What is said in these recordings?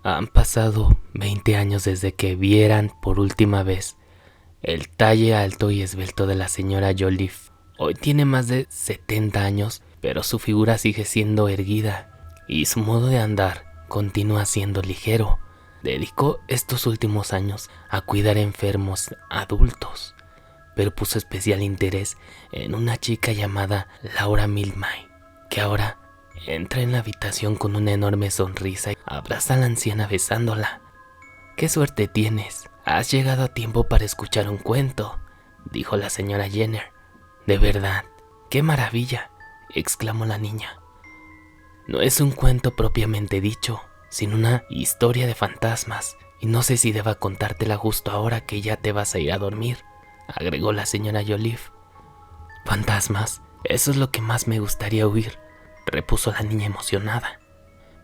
Han pasado 20 años desde que vieran por última vez el talle alto y esbelto de la señora Joliffe. Hoy tiene más de 70 años, pero su figura sigue siendo erguida y su modo de andar continúa siendo ligero. Dedicó estos últimos años a cuidar enfermos adultos, pero puso especial interés en una chica llamada Laura Milmay, que ahora entra en la habitación con una enorme sonrisa y abraza a la anciana besándola. «¡Qué suerte tienes! Has llegado a tiempo para escuchar un cuento», dijo la señora Jenner. «De verdad, qué maravilla», exclamó la niña. «No es un cuento propiamente dicho, sino una historia de fantasmas, y no sé si deba contártela justo ahora que ya te vas a ir a dormir», agregó la señora Joliffe. «¿Fantasmas? Eso es lo que más me gustaría oír», repuso la niña emocionada.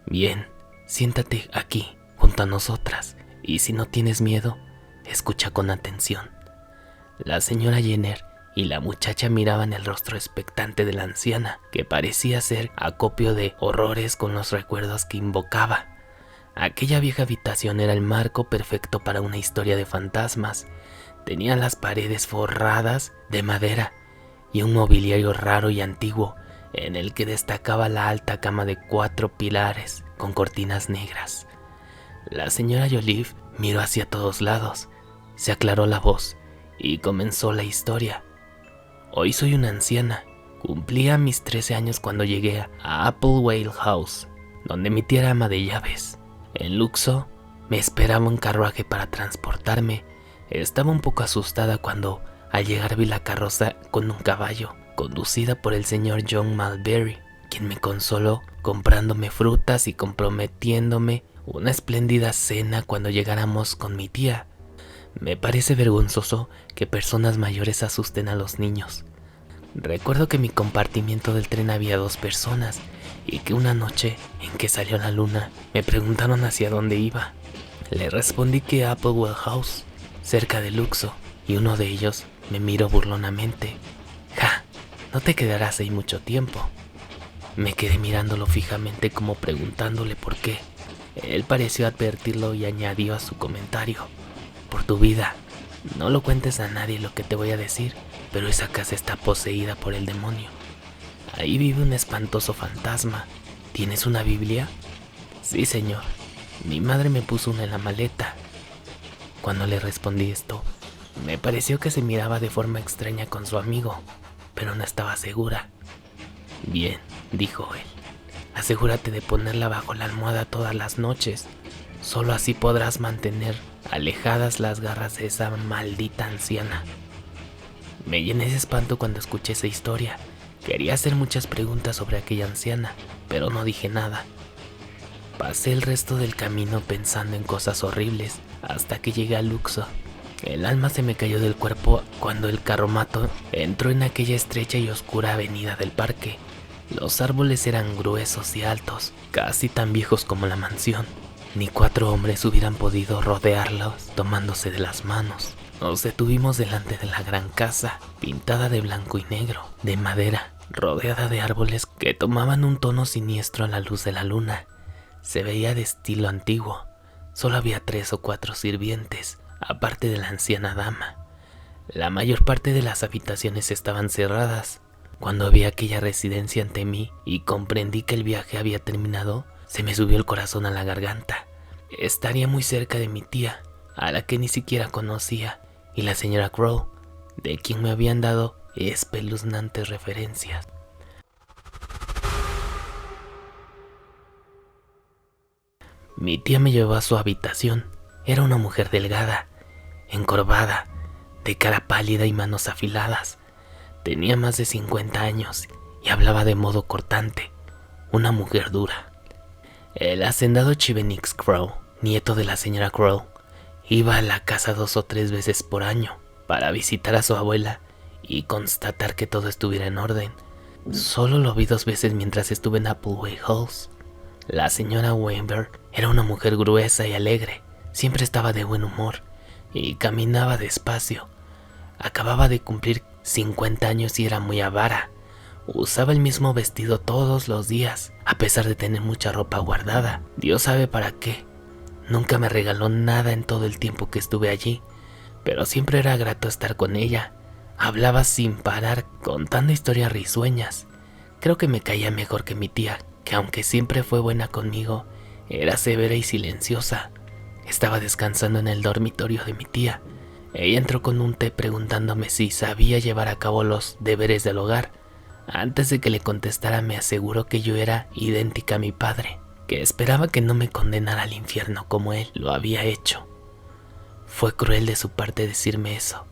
«Bien, siéntate aquí, junto a nosotras, y si no tienes miedo, escucha con atención». La señora Jenner y la muchacha miraban el rostro expectante de la anciana, que parecía ser acopio de horrores con los recuerdos que invocaba. Aquella vieja habitación era el marco perfecto para una historia de fantasmas. Tenía las paredes forradas de madera y un mobiliario raro y antiguo, en el que destacaba la alta cama de 4 pilares con cortinas negras. La señora Joliffe miró hacia todos lados, se aclaró la voz y comenzó la historia. «Hoy soy una anciana. Cumplía mis 13 años cuando llegué a Applewhale House, donde mi tía era ama de llaves. En Luxor me esperaba un carruaje para transportarme. Estaba un poco asustada cuando al llegar vi la carroza con un caballo, conducida por el señor John Malberry, quien me consoló comprándome frutas y comprometiéndome una espléndida cena cuando llegáramos con mi tía. Me parece vergonzoso que personas mayores asusten a los niños. Recuerdo que en mi compartimiento del tren había 2 personas y que una noche en que salió la luna me preguntaron hacia dónde iba. Le respondí que a Applewhale House, cerca de Luxor, y uno de ellos me miró burlonamente. «Ja, no te quedarás ahí mucho tiempo». Me quedé mirándolo fijamente como preguntándole por qué. Él pareció advertirlo y añadió a su comentario: «Por tu vida, no lo cuentes a nadie lo que te voy a decir, pero esa casa está poseída por el demonio. Ahí vive un espantoso fantasma. ¿Tienes una Biblia?» «Sí, señor. Mi madre me puso una en la maleta». Cuando le respondí esto, me pareció que se miraba de forma extraña con su amigo, pero no estaba segura. «Bien», dijo él, «asegúrate de ponerla bajo la almohada todas las noches. Solo así podrás mantener alejadas las garras de esa maldita anciana». Me llené de espanto cuando escuché esa historia. Quería hacer muchas preguntas sobre aquella anciana, pero no dije nada. Pasé el resto del camino pensando en cosas horribles hasta que llegué a Luxor. El alma se me cayó del cuerpo cuando el carromato entró en aquella estrecha y oscura avenida del parque. Los árboles eran gruesos y altos, casi tan viejos como la mansión. Ni 4 hombres hubieran podido rodearlos tomándose de las manos. Nos detuvimos delante de la gran casa, pintada de blanco y negro, de madera, rodeada de árboles que tomaban un tono siniestro a la luz de la luna. Se veía de estilo antiguo. Solo había 3 o 4 sirvientes, aparte de la anciana dama. La mayor parte de las habitaciones estaban cerradas. Cuando vi aquella residencia ante mí y comprendí que el viaje había terminado, se me subió el corazón a la garganta. Estaría muy cerca de mi tía, a la que ni siquiera conocía, y la señora Crow, de quien me habían dado espeluznantes referencias. Mi tía me llevó a su habitación. Era una mujer delgada, encorvada, de cara pálida y manos afiladas. Tenía más de 50 años y hablaba de modo cortante, una mujer dura. El hacendado Chivenix Crow, nieto de la señora Crow, iba a la casa 2 o 3 veces por año para visitar a su abuela y constatar que todo estuviera en orden. Solo lo vi 2 veces mientras estuve en Applewhale House. La señora Weinberg era una mujer gruesa y alegre, siempre estaba de buen humor y caminaba despacio. Acababa de cumplir 50 años y era muy avara. Usaba el mismo vestido todos los días, a pesar de tener mucha ropa guardada. Dios sabe para qué. Nunca me regaló nada en todo el tiempo que estuve allí, pero siempre era grato estar con ella. Hablaba sin parar, contando historias risueñas. Creo que me caía mejor que mi tía, que aunque siempre fue buena conmigo, era severa y silenciosa. Estaba descansando en el dormitorio de mi tía. Ella entró con un té preguntándome si sabía llevar a cabo los deberes del hogar. Antes de que le contestara me aseguró que yo era idéntica a mi padre, que esperaba que no me condenara al infierno como él lo había hecho. Fue cruel de su parte decirme eso.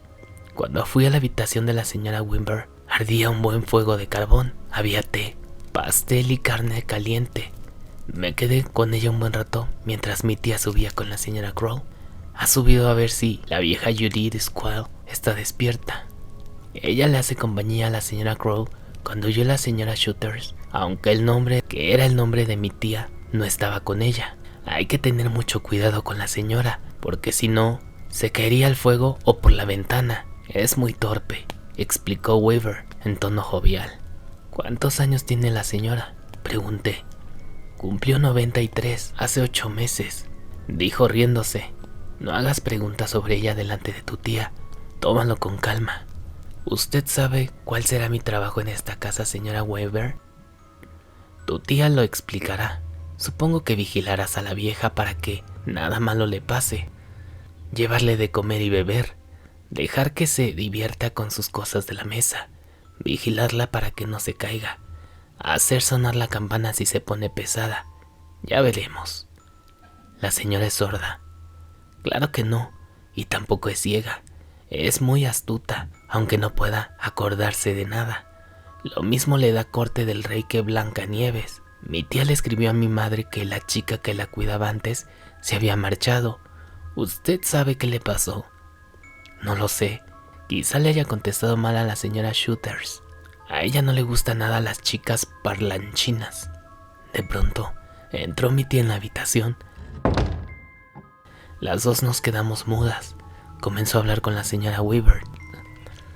Cuando fui a la habitación de la señora Wimber, ardía un buen fuego de carbón, había té, pastel y carne caliente. Me quedé con ella un buen rato mientras mi tía subía con la señora Crow. Ha subido a ver si la vieja Judith Squall está despierta. Ella le hace compañía a la señora Crow cuando yo y la señora Shooters, aunque el nombre, que era el nombre de mi tía, no estaba con ella. Hay que tener mucho cuidado con la señora, porque si no, se caería al fuego o por la ventana. Es muy torpe, explicó Weaver en tono jovial. ¿Cuántos años tiene la señora?, pregunté. Cumplió 93 hace 8 meses, dijo riéndose. No hagas preguntas sobre ella delante de tu tía, tómalo con calma. ¿Usted sabe cuál será mi trabajo en esta casa, señora Weaver? Tu tía lo explicará. Supongo que vigilarás a la vieja para que nada malo le pase. Llevarle de comer y beber, dejar que se divierta con sus cosas de la mesa, vigilarla para que no se caiga, hacer sonar la campana si se pone pesada. Ya veremos. La señora es sorda. Claro que no, y tampoco es ciega. Es muy astuta, aunque no pueda acordarse de nada. Lo mismo le da corte del rey que Blancanieves. Mi tía le escribió a mi madre que la chica que la cuidaba antes se había marchado. ¿Usted sabe qué le pasó? No lo sé. Quizá le haya contestado mal a la señora Shooters. A ella no le gustan nada las chicas parlanchinas. De pronto, entró mi tía en la habitación. Las dos nos quedamos mudas. Comenzó a hablar con la señora Weaver.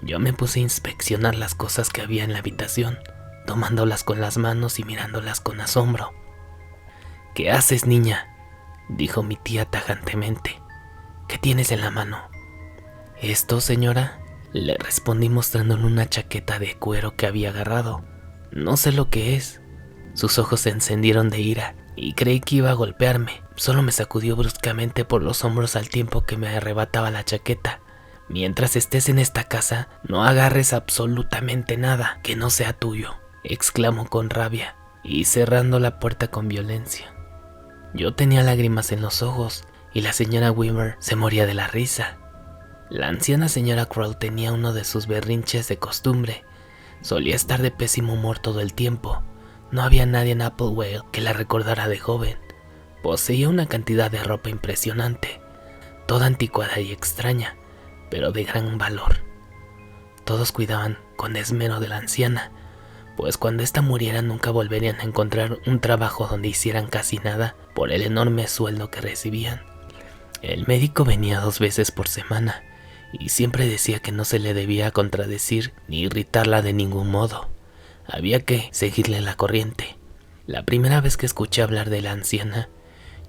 Yo me puse a inspeccionar las cosas que había en la habitación, tomándolas con las manos y mirándolas con asombro. ¿Qué haces, niña?, dijo mi tía tajantemente. ¿Qué tienes en la mano? Esto, señora, le respondí mostrándole una chaqueta de cuero que había agarrado. No sé lo que es. Sus ojos se encendieron de ira y creí que iba a golpearme. Solo me sacudió bruscamente por los hombros al tiempo que me arrebataba la chaqueta. Mientras estés en esta casa, no agarres absolutamente nada que no sea tuyo, exclamó con rabia y cerrando la puerta con violencia. Yo tenía lágrimas en los ojos y la señora Weaver se moría de la risa. La anciana señora Crow tenía uno de sus berrinches de costumbre. Solía estar de pésimo humor todo el tiempo. No había nadie en Applewell que la recordara de joven. Poseía una cantidad de ropa impresionante, toda anticuada y extraña, pero de gran valor. Todos cuidaban con esmero de la anciana, pues cuando ésta muriera nunca volverían a encontrar un trabajo donde hicieran casi nada por el enorme sueldo que recibían. El médico venía 2 veces por semana y siempre decía que no se le debía contradecir ni irritarla de ningún modo. Había que seguirle la corriente. La primera vez que escuché hablar de la anciana,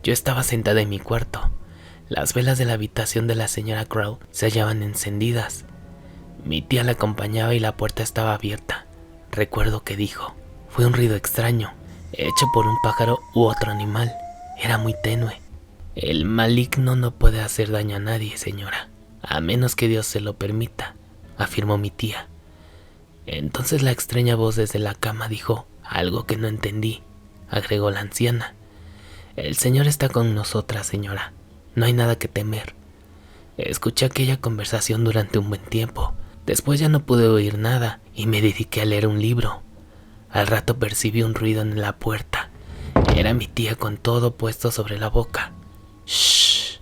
yo estaba sentada en mi cuarto. Las velas de la habitación de la señora Crow se hallaban encendidas. Mi tía la acompañaba y la puerta estaba abierta. Recuerdo que dijo: fue un ruido extraño, hecho por un pájaro u otro animal. Era muy tenue. El maligno no puede hacer daño a nadie, señora, a menos que Dios se lo permita, afirmó mi tía. Entonces la extraña voz desde la cama dijo algo que no entendí, agregó la anciana. El Señor está con nosotras, señora. No hay nada que temer. Escuché aquella conversación durante un buen tiempo. Después ya no pude oír nada y me dediqué a leer un libro. Al rato percibí un ruido en la puerta. Era mi tía con todo puesto sobre la boca. «Shh»,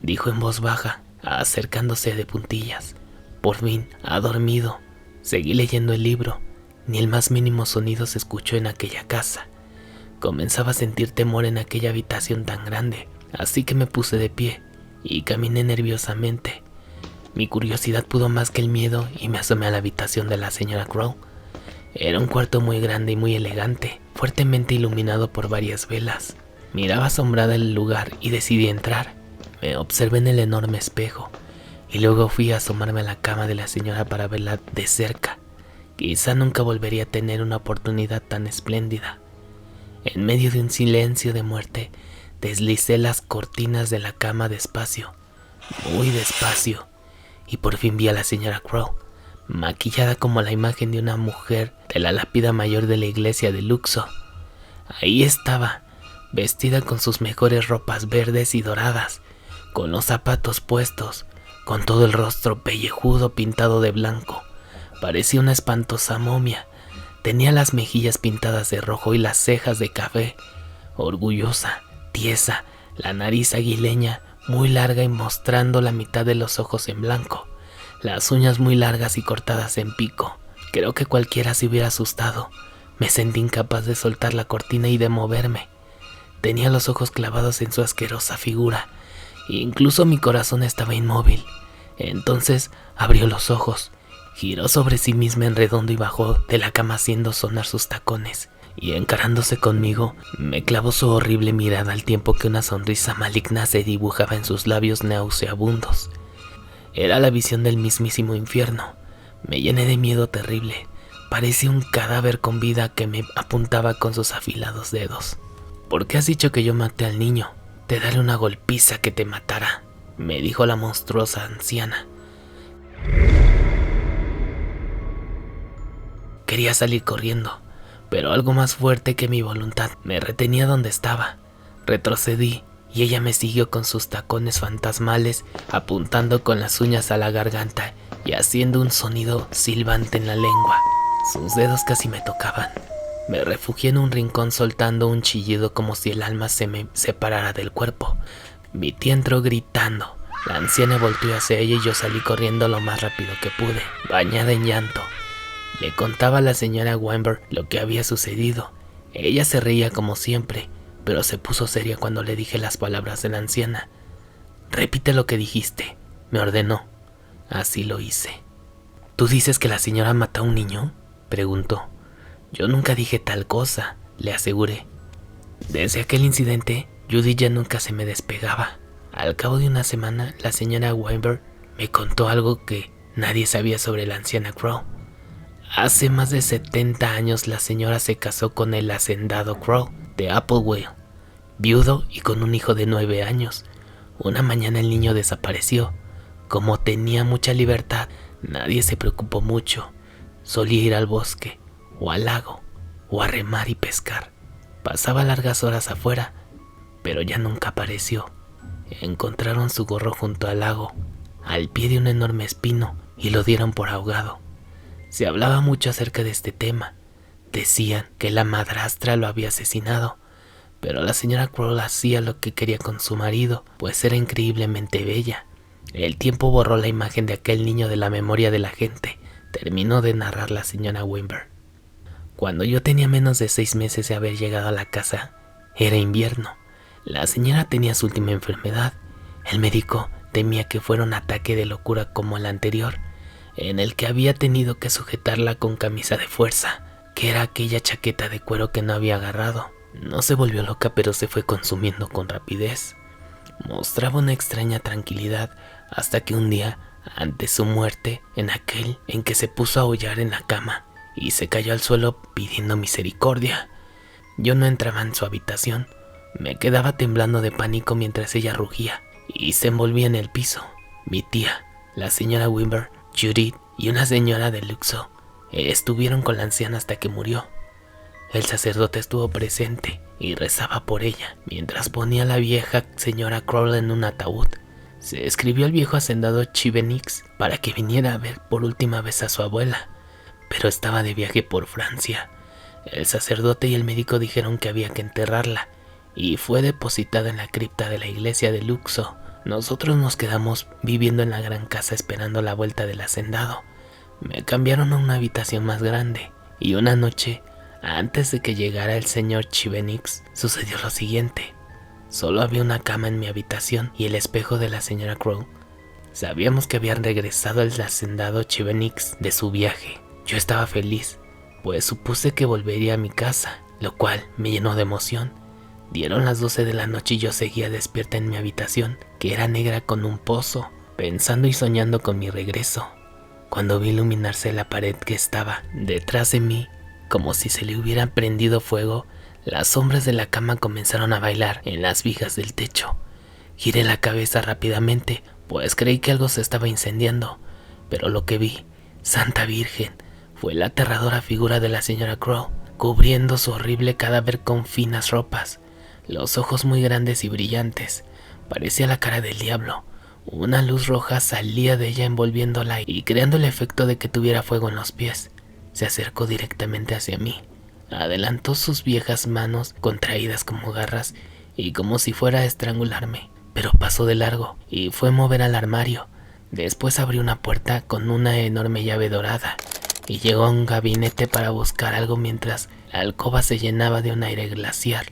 dijo en voz baja, acercándose de puntillas. Por fin, ha dormido. Seguí leyendo el libro. Ni el más mínimo sonido se escuchó en aquella casa. Comenzaba a sentir temor en aquella habitación tan grande, así que me puse de pie y caminé nerviosamente. Mi curiosidad pudo más que el miedo y me asomé a la habitación de la señora Crow. Era un cuarto muy grande y muy elegante, fuertemente iluminado por varias velas. Miraba asombrada el lugar y decidí entrar. Me observé en el enorme espejo y luego fui a asomarme a la cama de la señora para verla de cerca. Quizá nunca volvería a tener una oportunidad tan espléndida. En medio de un silencio de muerte, deslicé las cortinas de la cama despacio, muy despacio, y por fin vi a la señora Crow, maquillada como la imagen de una mujer de la lápida mayor de la iglesia de Luxor. Ahí estaba, vestida con sus mejores ropas verdes y doradas, con los zapatos puestos, con todo el rostro pellejudo pintado de blanco. Parecía una espantosa momia. Tenía las mejillas pintadas de rojo y las cejas de café. Orgullosa, tiesa, la nariz aguileña, muy larga y mostrando la mitad de los ojos en blanco. Las uñas muy largas y cortadas en pico. Creo que cualquiera se hubiera asustado. Me sentí incapaz de soltar la cortina y de moverme. Tenía los ojos clavados en su asquerosa figura. Incluso mi corazón estaba inmóvil. Entonces abrió los ojos, giró sobre sí misma en redondo y bajó de la cama haciendo sonar sus tacones. Y encarándose conmigo, me clavó su horrible mirada al tiempo que una sonrisa maligna se dibujaba en sus labios nauseabundos. Era la visión del mismísimo infierno. Me llené de miedo terrible. Parecía un cadáver con vida que me apuntaba con sus afilados dedos. ¿Por qué has dicho que yo maté al niño? Te daré una golpiza que te matará, me dijo la monstruosa anciana. Quería salir corriendo, pero algo más fuerte que mi voluntad me retenía donde estaba. Retrocedí y ella me siguió con sus tacones fantasmales, apuntando con las uñas a la garganta y haciendo un sonido silbante en la lengua. Sus dedos casi me tocaban. Me refugié en un rincón soltando un chillido como si el alma se me separara del cuerpo. Mi tía entró gritando. La anciana volteó hacia ella y yo salí corriendo lo más rápido que pude, bañada en llanto. Le contaba a la señora Weinberg lo que había sucedido. Ella se reía como siempre, pero se puso seria cuando le dije las palabras de la anciana. «Repite lo que dijiste», me ordenó. Así lo hice. «¿Tú dices que la señora mató a un niño?», preguntó. «Yo nunca dije tal cosa», le aseguré. Desde aquel incidente, Judy ya nunca se me despegaba. Al cabo de una semana, la señora Weinberg me contó algo que nadie sabía sobre la anciana Crow. Hace más de 70 años la señora se casó con el hacendado Crow de Applewell, viudo y con un hijo de 9 años. Una mañana el niño desapareció. Como tenía mucha libertad, nadie se preocupó mucho. Solía ir al bosque, o al lago, o a remar y pescar. Pasaba largas horas afuera, pero ya nunca apareció. Encontraron su gorro junto al lago, al pie de un enorme espino, y lo dieron por ahogado. Se hablaba mucho acerca de este tema. Decían que la madrastra lo había asesinado, pero la señora Crow hacía lo que quería con su marido, pues era increíblemente bella. El tiempo borró la imagen de aquel niño de la memoria de la gente, terminó de narrar la señora Weinberg. Cuando yo tenía menos de 6 meses de haber llegado a la casa, era invierno. La señora tenía su última enfermedad. El médico temía que fuera un ataque de locura como el anterior, en el que había tenido que sujetarla con camisa de fuerza, que era aquella chaqueta de cuero que no había agarrado. No se volvió loca, pero se fue consumiendo con rapidez. Mostraba una extraña tranquilidad hasta que un día, ante su muerte, en aquel en que se puso a aullar en la cama y se cayó al suelo pidiendo misericordia. Yo no entraba en su habitación. Me quedaba temblando de pánico mientras ella rugía y se envolvía en el piso. Mi tía, la señora Weinberg, Judith y una señora de Luxor estuvieron con la anciana hasta que murió. El sacerdote estuvo presente y rezaba por ella mientras ponía a la vieja señora Crow en un ataúd. Se escribió al viejo hacendado Chivenix para que viniera a ver por última vez a su abuela, pero estaba de viaje por Francia. El sacerdote y el médico dijeron que había que enterrarla y fue depositada en la cripta de la iglesia de Luxor. Nosotros nos quedamos viviendo en la gran casa esperando la vuelta del hacendado. Me cambiaron a una habitación más grande y una noche, antes de que llegara el señor Chivenix, sucedió lo siguiente. Solo había una cama en mi habitación y el espejo de la señora Crow. Sabíamos que habían regresado el hacendado Chivenix de su viaje. Yo estaba feliz, pues supuse que volvería a mi casa, lo cual me llenó de emoción. Dieron las 12 de la noche y yo seguía despierta en mi habitación, que era negra con un pozo, pensando y soñando con mi regreso, cuando vi iluminarse la pared que estaba detrás de mí, como si se le hubiera prendido fuego. Las sombras de la cama comenzaron a bailar en las vigas del techo. Giré la cabeza rápidamente, pues creí que algo se estaba incendiando, pero lo que vi, Santa Virgen, fue la aterradora figura de la señora Crow, cubriendo su horrible cadáver con finas ropas, los ojos muy grandes y brillantes. Parecía la cara del diablo. Una luz roja salía de ella envolviéndola y creando el efecto de que tuviera fuego en los pies. Se acercó directamente hacia mí. Adelantó sus viejas manos contraídas como garras y como si fuera a estrangularme, pero pasó de largo y fue a mover al armario. Después abrió una puerta con una enorme llave dorada y llegó a un gabinete para buscar algo mientras la alcoba se llenaba de un aire glacial.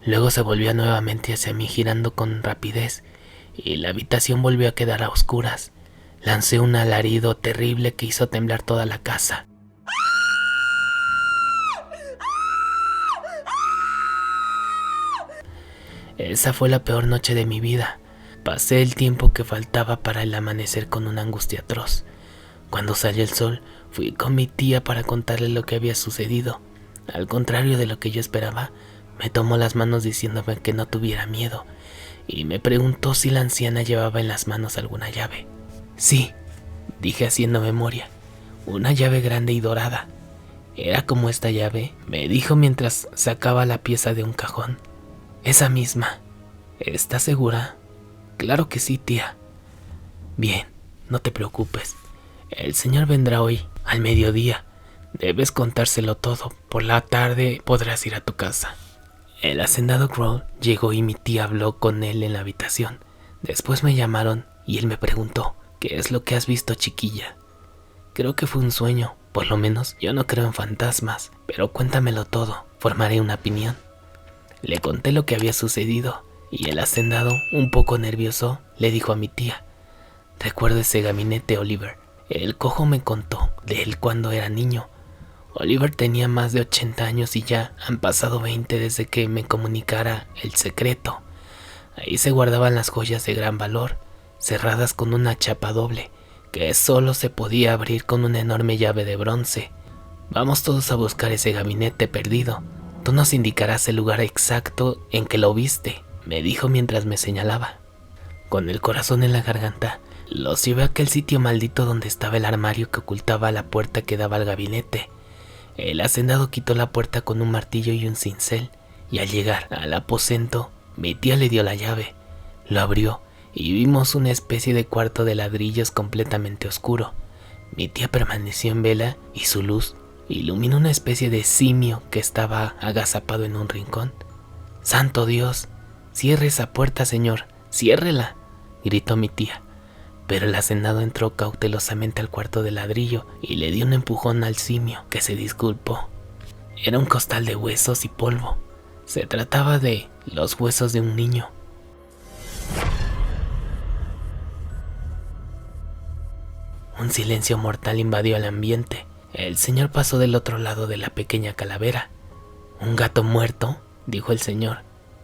Luego se volvió nuevamente hacia mí girando con rapidez y la habitación volvió a quedar a oscuras. Lancé un alarido terrible que hizo temblar toda la casa. Esa fue la peor noche de mi vida. Pasé el tiempo que faltaba para el amanecer con una angustia atroz. Cuando salió el sol, fui con mi tía para contarle lo que había sucedido. Al contrario de lo que yo esperaba, me tomó las manos diciéndome que no tuviera miedo y me preguntó si la anciana llevaba en las manos alguna llave. Sí, dije haciendo memoria, una llave grande y dorada. Era como esta llave, me dijo mientras sacaba la pieza de un cajón. Esa misma. ¿Estás segura? Claro que sí, tía. Bien, no te preocupes. El señor vendrá hoy, al mediodía. Debes contárselo todo. Por la tarde podrás ir a tu casa. El hacendado Crow llegó y mi tía habló con él en la habitación. Después me llamaron y él me preguntó, ¿qué es lo que has visto, chiquilla? Creo que fue un sueño. Por lo menos yo no creo en fantasmas, pero cuéntamelo todo. Formaré una opinión. Le conté lo que había sucedido y el hacendado, un poco nervioso, le dijo a mi tía, recuerdo ese gabinete, Oliver. El cojo me contó de él cuando era niño. Oliver tenía más de 80 años y ya han pasado 20 desde que me comunicara el secreto. Ahí se guardaban las joyas de gran valor, cerradas con una chapa doble, que solo se podía abrir con una enorme llave de bronce. Vamos todos a buscar ese gabinete perdido. Tú nos indicarás el lugar exacto en que lo viste, me dijo mientras me señalaba. Con el corazón en la garganta, los llevé a aquel sitio maldito donde estaba el armario que ocultaba la puerta que daba al gabinete. El hacendado quitó la puerta con un martillo y un cincel, y al llegar al aposento, mi tía le dio la llave. Lo abrió y vimos una especie de cuarto de ladrillos completamente oscuro. Mi tía permaneció en vela y su luz iluminó una especie de simio que estaba agazapado en un rincón. ¡Santo Dios! ¡Cierre esa puerta, señor! ¡Ciérrela!, gritó mi tía. Pero el hacendado entró cautelosamente al cuarto de ladrillo y le dio un empujón al simio, que se disculpó. Era un costal de huesos y polvo. Se trataba de los huesos de un niño. Un silencio mortal invadió el ambiente. El señor pasó del otro lado de la pequeña calavera. «¿Un gato muerto?», dijo el señor,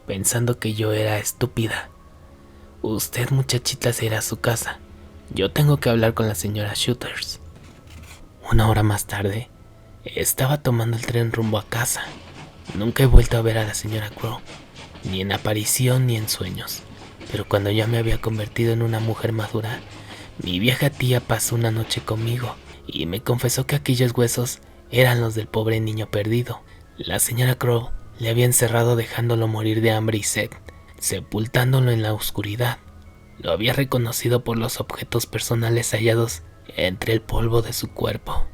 pensando que yo era estúpida. «Usted, muchachita, se irá a su casa. Yo tengo que hablar con la señora Shooters». Una hora más tarde, estaba tomando el tren rumbo a casa. Nunca he vuelto a ver a la señora Crow, ni en aparición ni en sueños. Pero cuando ya me había convertido en una mujer madura, mi vieja tía pasó una noche conmigo y me confesó que aquellos huesos eran los del pobre niño perdido. La señora Crow le había encerrado dejándolo morir de hambre y sed, sepultándolo en la oscuridad. Lo había reconocido por los objetos personales hallados entre el polvo de su cuerpo.